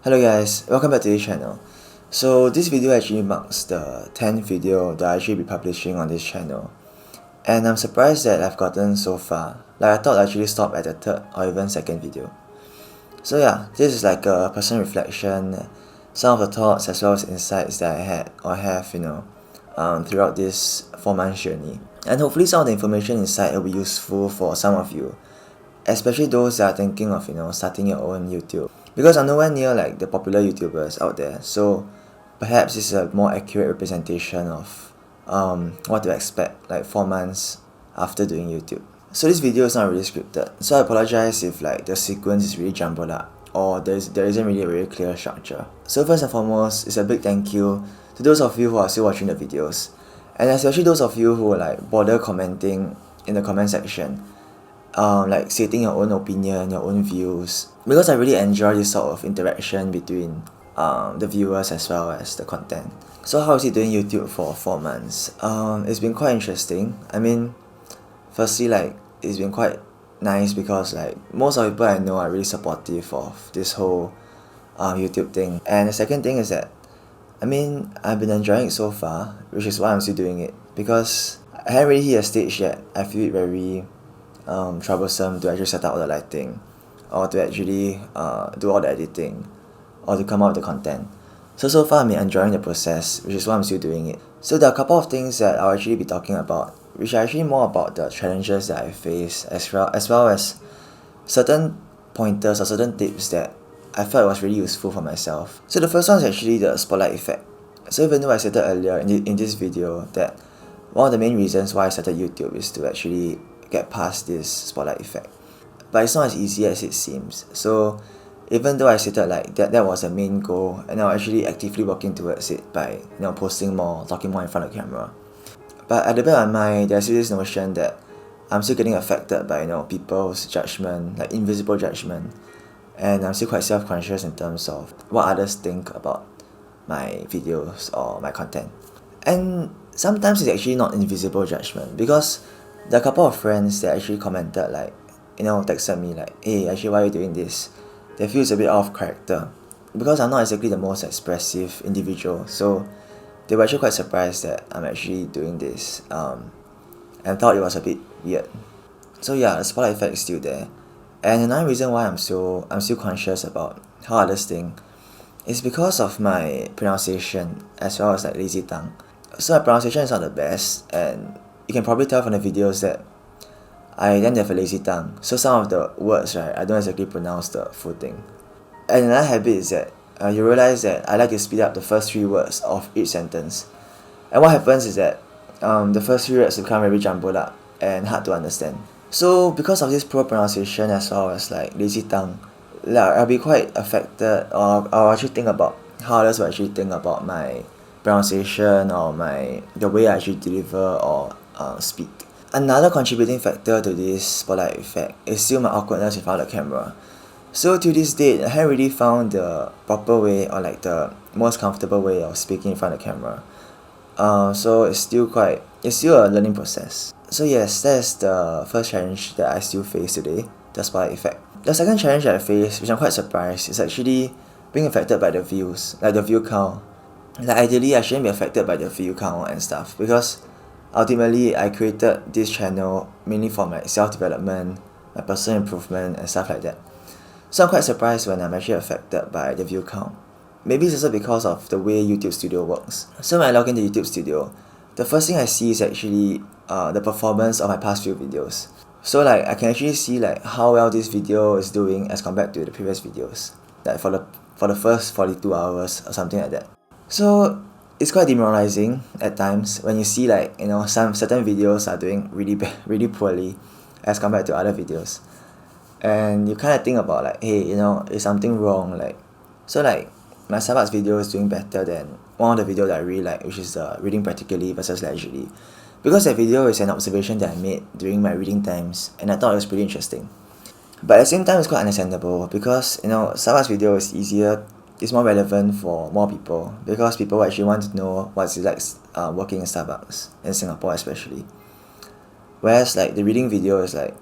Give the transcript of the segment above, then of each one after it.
Hello guys, welcome back to this channel. So this video actually marks the 10th video that I actually be publishing on this channel. And I'm surprised that I've gotten so far. Like I thought I'd actually stop at the third or even second video. So yeah, this is like a personal reflection, some of the thoughts as well as insights that I had or have, throughout this 4-month journey. And hopefully some of the information inside will be useful for some of you, especially those that are thinking of, starting your own YouTube. Because I'm nowhere near like the popular YouTubers out there, so perhaps this is a more accurate representation of what to expect like 4 months after doing YouTube. So this video is not really scripted, so I apologize if like the sequence is really jumbled up or there isn't really a very clear structure. So first and foremost, it's a big thank you to those of you who are still watching the videos, and especially those of you who like bother commenting in the comment section, like stating your own opinion, your own views, because I really enjoy this sort of interaction between the viewers as well as the content. So how is it doing YouTube for 4 months? It's been quite interesting. I mean, firstly, like it's been quite nice because like most of the people I know are really supportive of this whole YouTube thing. And the second thing is that I mean, I've been enjoying it so far, which is why I'm still doing it, because I haven't really hit a stage yet I feel it very troublesome to actually set up all the lighting or to actually do all the editing or to come out with the content. So far I'm enjoying the process, which is why I'm still doing it. So there are a couple of things that I'll actually be talking about, which are actually more about the challenges that I face as well as certain pointers or certain tips that I felt was really useful for myself. So the first one is actually the spotlight effect. So even though I stated earlier in this video that one of the main reasons why I started YouTube is to actually get past this spotlight effect, but it's not as easy as it seems. So even though I stated like that was a main goal, and I'm actually actively working towards it by posting more, talking more in front of the camera, but at the back of my mind there's this notion that I'm still getting affected by people's judgment, like invisible judgment, and I'm still quite self-conscious in terms of what others think about my videos or my content. And sometimes it's actually not invisible judgment, because there are a couple of friends that actually commented like, texted me like, hey, actually why are you doing this? They feel it's a bit out of character, because I'm not exactly the most expressive individual, so they were actually quite surprised that I'm actually doing this, and thought it was a bit weird. So yeah, the spotlight effect is still there. And another reason why I'm still conscious about how others think is because of my pronunciation as well as like lazy tongue. So my pronunciation is not the best, and you can probably tell from the videos that I then have a lazy tongue. So some of the words, right, I don't exactly pronounce the full thing. And another habit is that you realize that I like to speed up the first 3 words of each sentence. And what happens is that the first 3 words become very jumbled up and hard to understand. So because of this poor pronunciation as well as like lazy tongue, like, I'll be quite affected, or I'll actually think about how others will actually think about my pronunciation or the way I actually deliver or speak. Another contributing factor to this spotlight effect is still my awkwardness in front of the camera. So to this date, I haven't really found the proper way or like the most comfortable way of speaking in front of the camera. So it's still a learning process. So yes, that's the first challenge that I still face today, the spotlight effect. The second challenge that I face, which I'm quite surprised, is actually being affected by the views, like the view count. Like ideally I shouldn't be affected by the view count and stuff, because ultimately I created this channel mainly for my self-development, my personal improvement and stuff like that. So I'm quite surprised when I'm actually affected by the view count. Maybe it's also because of the way YouTube Studio works. So when I log into YouTube Studio, the first thing I see is actually the performance of my past few videos. So like I can actually see like how well this video is doing as compared to the previous videos, like for the first 42 hours or something like that. So it's quite demoralizing at times when you see like some certain videos are doing really poorly as compared to other videos, and you kind of think about like, hey, is something wrong? Like, so like my Starbucks video is doing better than one of the videos that I really like, which is reading practically versus leisurely, because that video is an observation that I made during my reading times, and I thought it was pretty interesting. But at the same time, it's quite understandable, because Starbucks video is more relevant for more people, because people actually want to know what's it like working in Starbucks in Singapore especially. Whereas like the reading video is like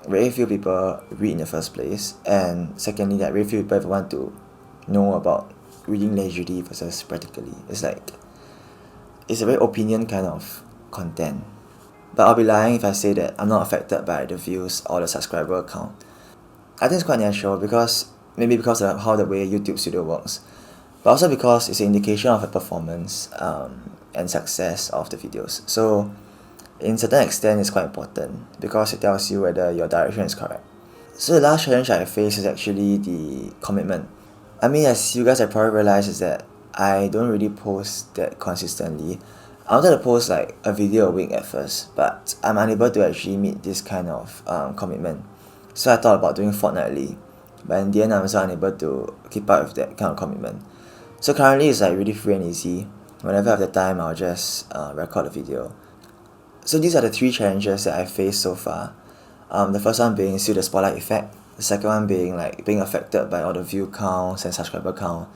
very few people read in the first place, and secondly, that very few people want to know about reading leisurely versus practically. It's a very opinion kind of content. But I'll be lying if I say that I'm not affected by the views or the subscriber count. I think it's quite natural maybe because of how the way YouTube Studio works, but also because it's an indication of a performance and success of the videos. So in certain extent, it's quite important because it tells you whether your direction is correct. So the last challenge I face is actually the commitment. I mean, as you guys have probably realized, is that I don't really post that consistently. I wanted to post like a video a week at first, but I'm unable to actually meet this kind of commitment. So I thought about doing fortnightly, but in the end, I'm also unable to keep up with that kind of commitment. So currently, it's like really free and easy. Whenever I have the time, I'll just record a video. So these are the three challenges that I faced so far. The first one being still the spotlight effect. The second one being like being affected by all the view counts and subscriber count.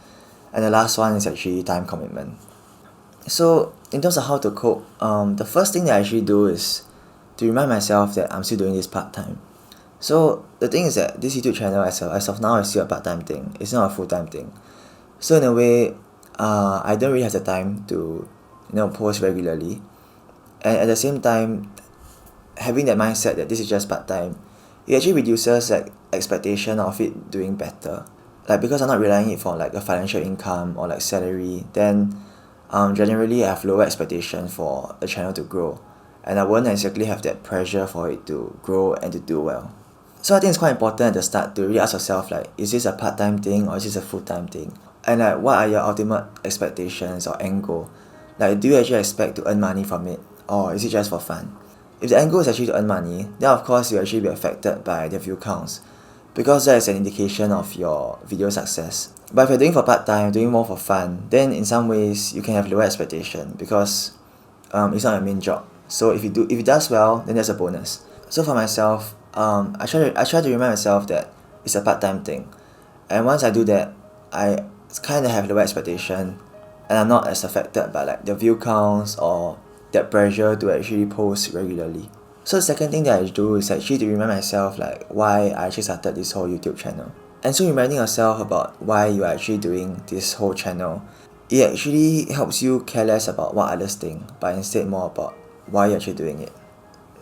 And the last one is actually time commitment. So in terms of how to cope, the first thing that I actually do is to remind myself that I'm still doing this part-time. So the thing is that this YouTube channel as of now is still a part-time thing. It's not a full-time thing. So in a way, I don't really have the time to post regularly. And at the same time, having that mindset that this is just part-time, it actually reduces like expectation of it doing better. Like because I'm not relying it for like a financial income or like salary, then generally I have lower expectation for the channel to grow, and I won't exactly have that pressure for it to grow and to do well. So I think it's quite important at the start to really ask yourself like, is this a part-time thing or is this a full-time thing? And like, what are your ultimate expectations or end goal? Like, do you actually expect to earn money from it, or is it just for fun? If the end goal is actually to earn money, then of course you'll actually be affected by the view counts, because that is an indication of your video success. But if you're doing for part-time, doing more for fun, then in some ways you can have lower expectation because it's not your main job. So if it does well, then that's a bonus. So for myself, I try to remind myself that it's a part-time thing, and once I do that, I kind of have lower expectation, and I'm not as affected by like the view counts or that pressure to actually post regularly. So the second thing that I do is actually to remind myself like why I actually started this whole YouTube channel. And so reminding yourself about why you are actually doing this whole channel, it actually helps you care less about what others think, but instead more about why you're actually doing it.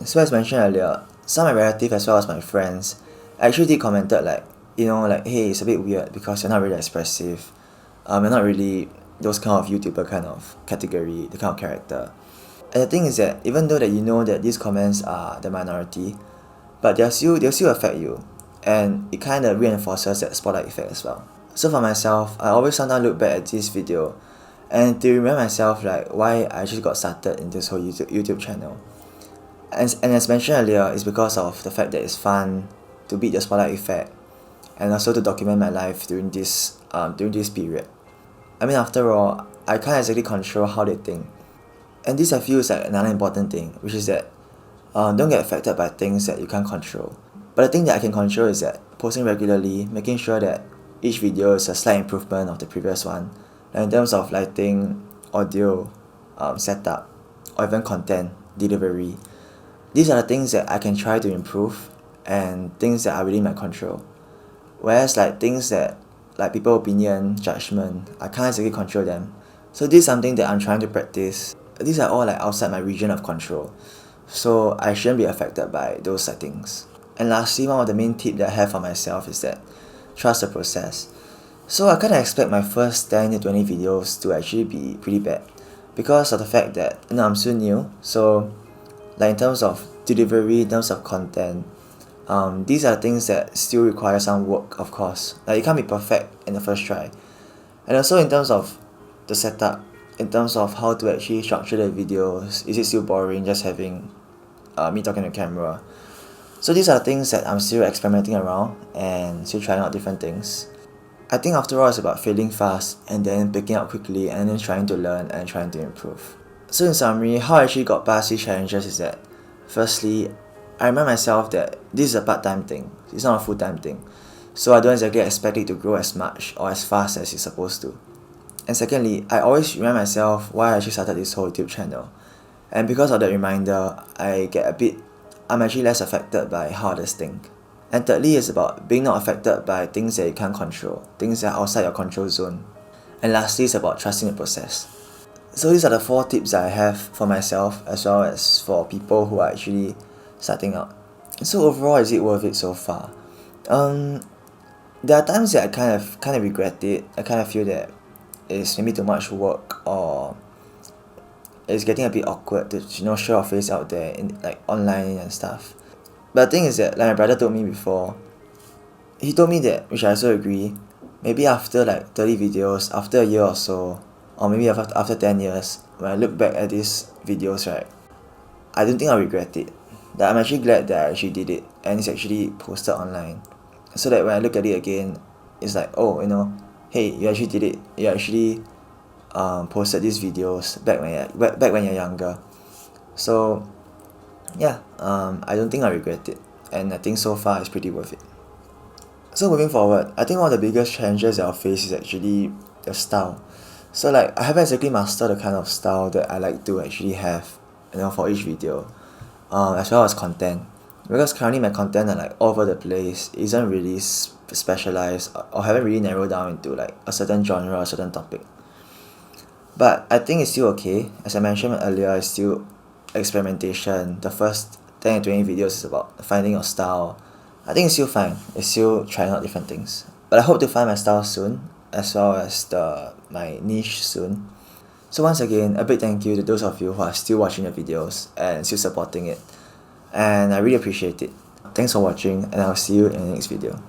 So as mentioned earlier, some of my relatives as well as my friends actually did commented like, hey, it's a bit weird because you're not really expressive. You're not really those kind of YouTuber kind of category, the kind of character. And the thing is that even though that you know that these comments are the minority, but they'll still affect you, and it kind of reinforces that spotlight effect as well. So for myself, I always sometimes look back at this video and to remind myself like why I actually got started in this whole YouTube channel. And as mentioned earlier, it's because of the fact that it's fun to beat the spotlight effect, and also to document my life during this period. I mean, after all, I can't exactly control how they think. And this I feel is like another important thing, which is that don't get affected by things that you can't control. But the thing that I can control is that posting regularly, making sure that each video is a slight improvement of the previous one, like in terms of lighting, audio, setup, or even content, delivery. These are the things that I can try to improve, and things that are within my control. Whereas like things that like people's opinion, judgment, I can't exactly control them. So this is something that I'm trying to practice. These are all like outside my region of control, so I shouldn't be affected by those settings. And lastly, one of the main tips that I have for myself is that trust the process. So I kind of expect my first 10 to 20 videos to actually be pretty bad because of the fact that I'm still new. So like in terms of delivery, in terms of content, these are things that still require some work, of course. Like it can't be perfect in the first try. And also in terms of the setup, in terms of how to actually structure the videos, is it still boring just having me talking to camera? So these are things that I'm still experimenting around and still trying out different things. I think after all it's about failing fast and then picking up quickly and then trying to learn and trying to improve. So in summary, how I actually got past these challenges is that firstly, I remind myself that this is a part-time thing, it's not a full-time thing. So I don't exactly expect it to grow as much or as fast as it's supposed to. And secondly, I always remind myself why I actually started this whole YouTube channel. And because of that reminder, I'm actually less affected by how others think. And thirdly is about being not affected by things that you can't control, things that are outside your control zone. And lastly is about trusting the process. So these are the 4 tips that I have for myself as well as for people who are actually starting out. So overall, is it worth it so far? There are times that I kind of regret it. I kind of feel that it's maybe too much work, or it's getting a bit awkward to show our face out there in like online and stuff. But the thing is that, like my brother told me before, he told me that, which I also agree, maybe after like 30 videos, after a year or so, or maybe after 10 years, when I look back at these videos, right, I don't think I'll regret it. That I'm actually glad that I actually did it and it's actually posted online. So that when I look at it again, it's like, oh, hey, you actually did it. You actually posted these videos back when you're younger. So yeah, I don't think I regret it, and I think so far it's pretty worth it. So moving forward, I think one of the biggest challenges that I'll face is actually the style. So like I haven't exactly mastered the kind of style that I like to actually have, for each video, as well as content. Because currently my content are like all over the place, isn't really specialized, or haven't really narrowed down into like a certain genre or a certain topic. But I think it's still okay. As I mentioned earlier, it's still experimentation. The first 10 to 20 videos is about finding your style. I think it's still fine. It's still trying out different things. But I hope to find my style soon, as well as my niche soon. So once again, a big thank you to those of you who are still watching the videos and still supporting it. And I really appreciate it. Thanks for watching, and I'll see you in the next video.